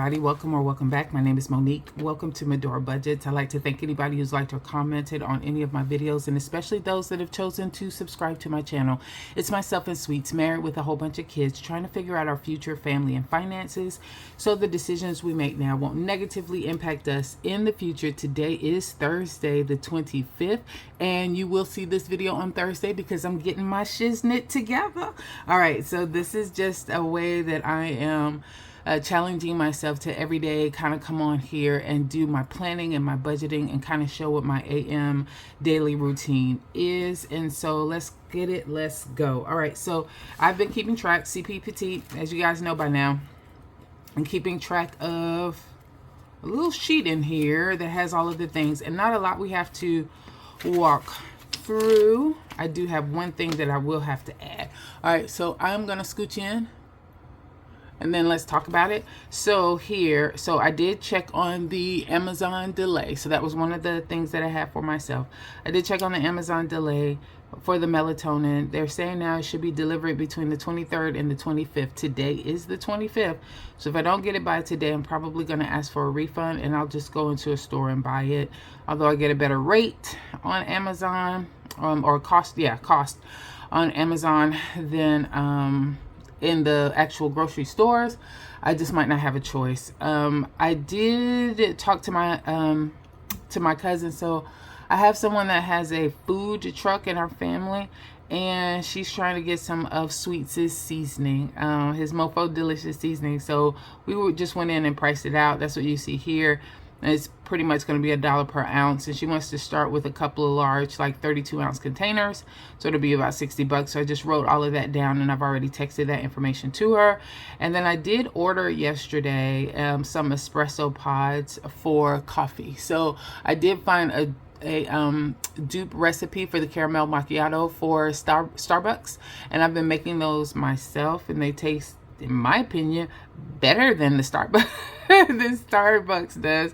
everybody. Welcome or welcome back. My name is Monique. Welcome to Medora Budgets. I'd like to thank anybody who's liked or commented on any of my videos, and especially those that have chosen to subscribe to my channel. It's myself and Sweets, married with a whole bunch of kids, trying to figure out our future, family, and finances, so the decisions we make now won't negatively impact us in the future. Today is Thursday, the 25th, and you will see this video on Thursday because I'm getting my shiznit together. All right, so this is just a way that I am challenging myself to every day kind of come on here and do my planning and my budgeting and kind of show what my AM daily routine is. And so let's get it. Let's go. All right. So I've been keeping track, CP Petite, as you guys know by now, and keeping track of a little sheet in here that has all of the things, and not a lot we have to walk through. I do have one thing that I will have to add. All right. So I'm going to scooch in, and then let's talk about it. So here, so I did check on the Amazon delay. So that was one of the things that I had for myself. I did check on the Amazon delay for the melatonin. They're saying now it should be delivered between the 23rd and the 25th. Today is the 25th. So if I don't get it by today, I'm probably going to ask for a refund, and I'll just go into a store and buy it. Although I get a better rate on Amazon, or cost on Amazon than in the actual grocery stores. I just might not have a choice. I did talk to my cousin. So I have someone that has a food truck in our family, and she's trying to get some of Sweets' seasoning, his Mofo Delicious seasoning. So we just went in and priced it out. That's what you see here. And it's pretty much going to be $1 per ounce, and she wants to start with a couple of large, like 32-ounce containers, so it'll be about $60. So I just wrote all of that down, and I've already texted that information to her. And then I did order yesterday some espresso pods for coffee. So I did find a dupe recipe for the caramel macchiato for Starbucks, and I've been making those myself, and they taste, in my opinion, better than the Starbucks does.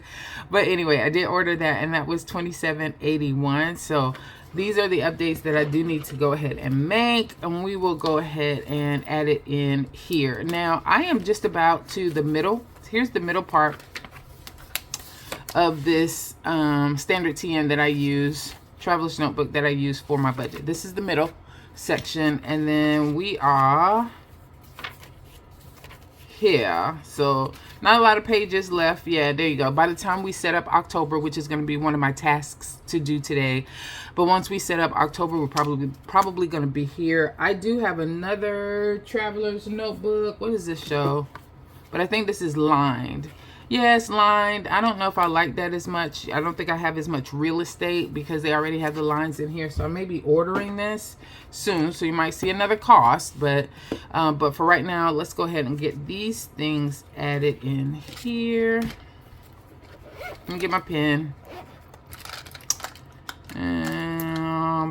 But anyway, I did order that, and that was $27.81. So these are the updates that I do need to go ahead and make, and we will go ahead and add it in here. Now I am just about to the middle. Here's the middle part of this standard TN that I use, traveler's notebook that I use for my budget. This is the middle section, and then we are here. So not a lot of pages left. Yeah, there you go. By the time we set up October, which is going to be one of my tasks to do today, but once we set up October, we're probably going to be here. I do have another traveler's notebook. What does this show? But I think this is lined. Yeah, it's lined. I don't know if I like that as much. I don't think I have as much real estate because they already have the lines in here. So I may be ordering this soon. So you might see another cost. But for right now, let's go ahead and get these things added in here. Let me get my pen.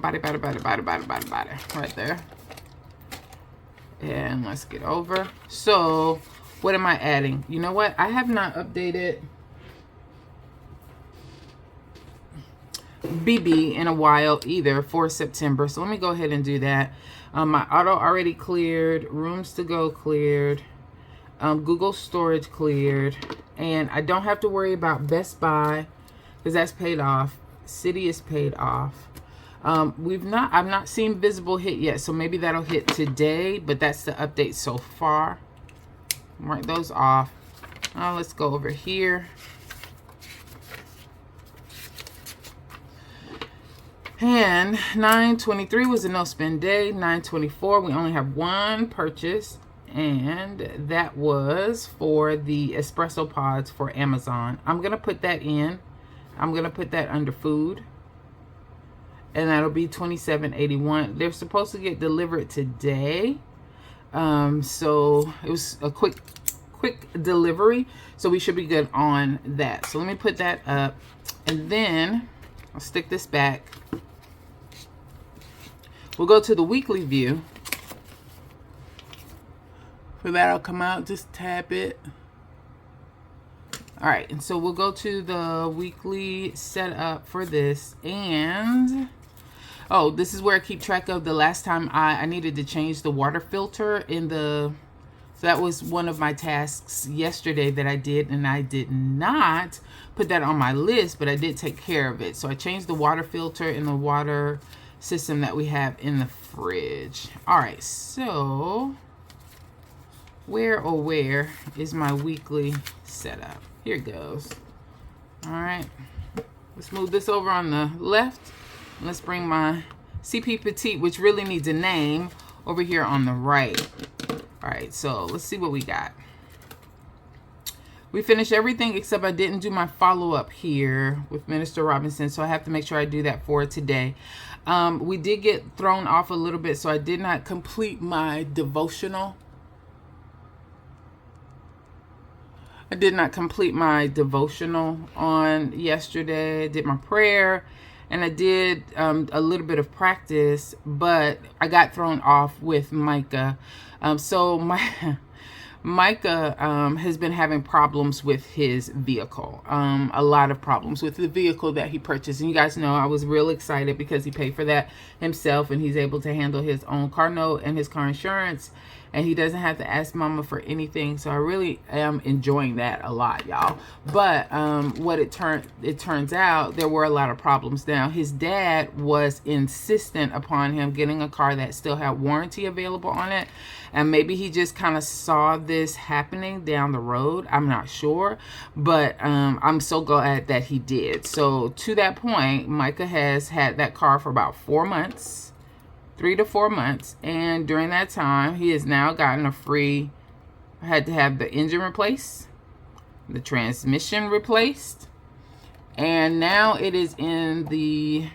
Body. Right there. And let's get over. So what am I adding? You know what? I have not updated BB in a while either for September. So let me go ahead and do that. My auto already cleared. Rooms to go cleared. Google storage cleared. And I don't have to worry about Best Buy because that's paid off. City is paid off. I've not seen Visible hit yet. So maybe that'll hit today. But that's the update so far. Mark those off. Now let's go over here. And 9/23 was a no spend day. 9/24 we only have one purchase, and that was for the espresso pods for Amazon. I'm gonna put that in. I'm gonna put that under food, and that'll be $27.81. They're supposed to get delivered today. So it was a quick delivery, so we should be good on that. So let me put that up, and then I'll stick this back. We'll go to the weekly view. For that, I'll come out, just tap it. All right, and so we'll go to the weekly setup for this, and oh, this is where I keep track of the last time I needed to change the water filter in the So that was one of my tasks yesterday that I did, and I did not put that on my list, but I did take care of it. So I changed the water filter in the water system that we have in the fridge. All right, so where is my weekly setup? Here it goes. All right, let's move this over on the left. Let's bring my CP Petite, which really needs a name, over here on the right. All right, so let's see what we got. We finished everything except I didn't do my follow-up here with Minister Robinson, so I have to make sure I do that for today. We did get thrown off a little bit, so I did not complete my devotional. I did not complete my devotional on yesterday. I did my prayer, and I did a little bit of practice, but I got thrown off with Micah. Micah has been having problems with his vehicle, a lot of problems with the vehicle that he purchased. And you guys know I was real excited because he paid for that himself, and he's able to handle his own car note and his car insurance, and he doesn't have to ask mama for anything. So I really am enjoying that a lot, y'all. But what it turns out, there were a lot of problems. Now, his dad was insistent upon him getting a car that still had warranty available on it, and maybe he just kind of saw this happening down the road. I'm not sure, but I'm so glad that he did. So to that point, Micah has had that car for about 4 months. 3 to 4 months, and during that time he has now gotten a free, had to have the engine replaced, the transmission replaced, and now it is in the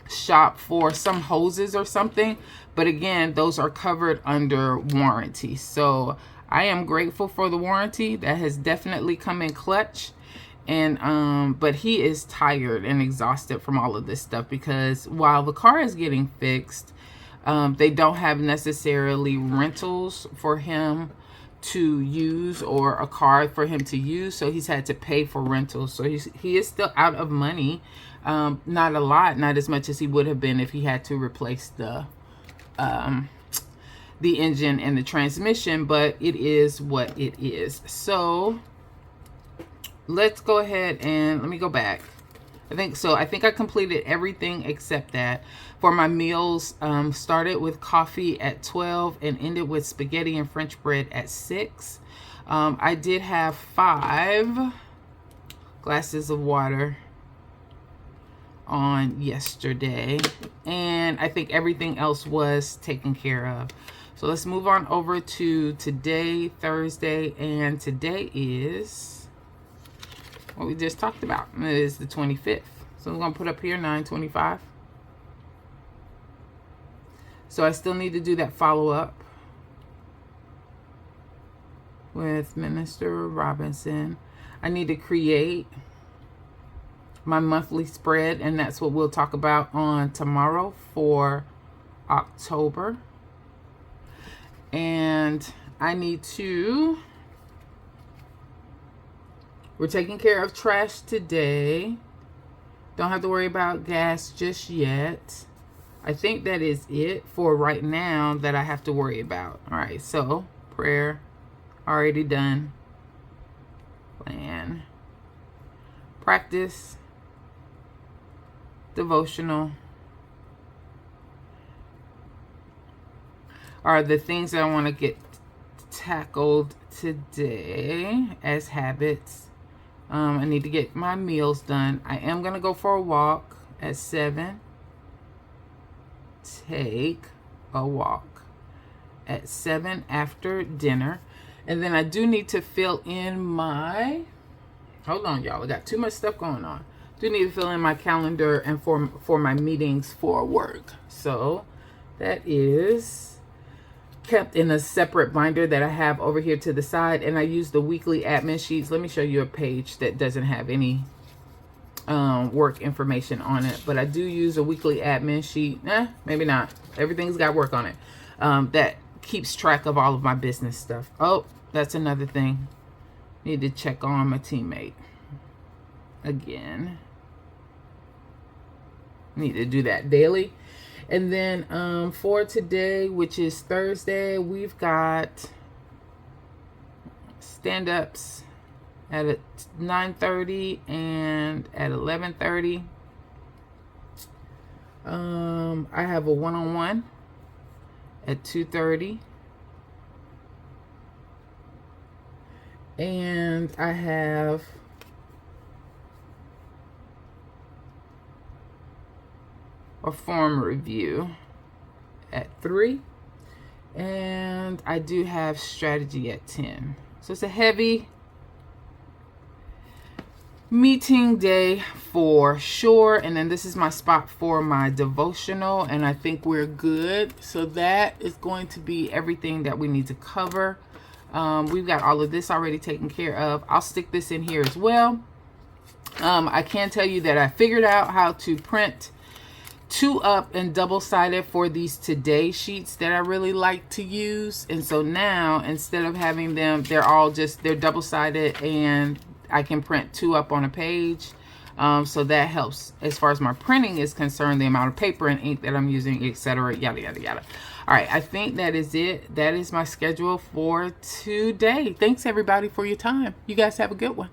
shop for some hoses or something, but again, those are covered under warranty. So I am grateful for the warranty. That has definitely come in clutch. And but he is tired and exhausted from all of this stuff, because while the car is getting fixed, they don't have necessarily rentals for him to use, or a car for him to use, so he's had to pay for rentals. So he is still out of money, not a lot, not as much as he would have been if he had to replace the engine and the transmission, but it is what it is. So let's go ahead and let me go back. I think I completed everything except that. For my meals, started with coffee at 12 and ended with spaghetti and French bread at 6. I did have 5 glasses of water on yesterday, and I think everything else was taken care of. So let's move on over to today, Thursday, and today is what we just talked about. It is the 25th. So I'm going to put up here 9/25. So I still need to do that follow-up with Minister Robinson. I need to create my monthly spread, and that's what we'll talk about on tomorrow for October. And I need to... We're taking care of trash today. Don't have to worry about gas just yet. I think that is it for right now that I have to worry about. All right, so prayer, already done. Plan. Practice. Devotional. Are the things that I want to get tackled today as habits. I need to get my meals done. I am going to go for a walk at 7. Take a walk at 7 after dinner. And then I do need to fill in my... Hold on, y'all. I got too much stuff going on. Do need to fill in my calendar and for my meetings for work. So that is kept in a separate binder that I have over here to the side, and I use the weekly admin sheets. Let me show you a page that doesn't have any work information on it, but I do use a weekly admin sheet. Maybe not. Everything's got work on it. That keeps track of all of my business stuff. Oh, that's another thing. Need to check on my teammate again. Need to do that daily. And then for today, which is Thursday, we've got stand-ups at 9:30 and at 11:30. I have a one-on-one at 2:30. And I have a form review at 3. And I do have strategy at 10. So it's a heavy meeting day for sure. And then this is my spot for my devotional, and I think we're good. So that is going to be everything that we need to cover. We've got all of this already taken care of. I'll stick this in here as well. I can tell you that I figured out how to print 2-up and double-sided for these today sheets that I really like to use. And so now, instead of having them, they're double-sided, and I can print 2-up on a page. So that helps as far as my printing is concerned, the amount of paper and ink that I'm using, etc. Yada, yada, yada. All right, I think that is it. That is my schedule for today. Thanks, everybody, for your time. You guys have a good one.